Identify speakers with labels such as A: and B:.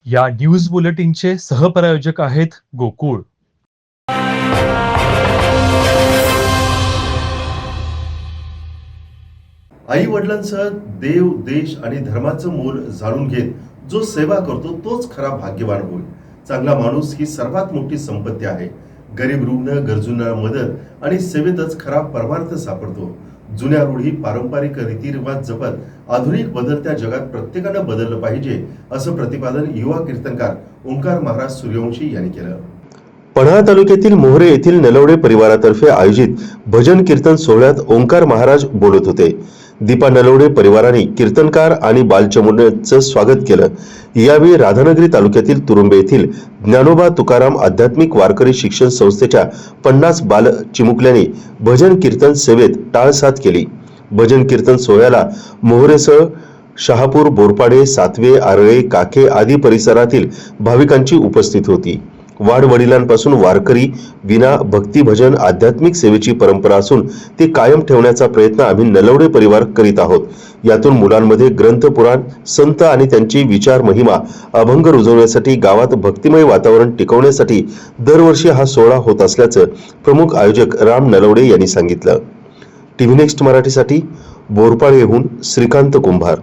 A: या न्यूज बुलेटिनचे सहप्रायोजक आहेत गोकुळ.
B: आई वडिलांसह देव, देश आणि धर्माचं मोल जाणून घेत जो सेवा करतो तोच खरा भाग्यवान होय. चांगला माणूस ही सर्वात मोठी संपत्ती आहे. गरीब, रुग्ण, गरजूंना मदत आणि सेवेतच खरा परमार्थ सापडतो. जुन्या रूढी, पारंपरिक रीतिरिवाज जपत आधुनिक बदलत्या जगात प्रत्येकानं बदललं पाहिजे, असं प्रतिपादन युवा कीर्तनकार ओंकार महाराज सूर्यवंशी यांनी केलं.
C: पन्हाळा तालुक्यातील मोहरे येथील नलवडे परिवारातर्फे आयोजित भजन कीर्तन सोहळ्यात ओंकार महाराज बोलत होते. दीपा नलवडे परिवाराने कीर्तनकार आणि बालचमुनेचं स्वागत केलं. यावेळी राधानगरी तालुक्यातील तुरुंबे येथील ज्ञानोबा तुकाराम आध्यात्मिक वारकरी शिक्षण संस्थेच्या 50 बाल चिमुकल्यांनी भजन कीर्तन सेवेत टाळसाद केली. भजन कीर्तन सोहळ्याला मोहरेसह शहापूर, बोरपाडे, सातवे, आरळे, काखे आदी परिसरातील भाविकांची उपस्थिती होती. वाडवडिलांपासून वारकरी विना भक्ती भजन आध्यात्मिक सेवेची परंपरा असून ते कायम ठेवण्याचा प्रयत्न आम्ही नलवडे परिवार करीत आहोत. यातून मुलांमध्ये ग्रंथ, पुराण, संत आणि त्यांची विचार, महिमा, अभंग रुजवण्यासाठी गावात भक्तिमय वातावरण टिकवण्यासाठी दरवर्षी हा सोहळा होत असल्याचं प्रमुख आयोजक राम नलवडे यांनी सांगितलं. टीव्ही नेक्स्ट मराठीसाठी बोरपाडेहून श्रीकांत कुंभार.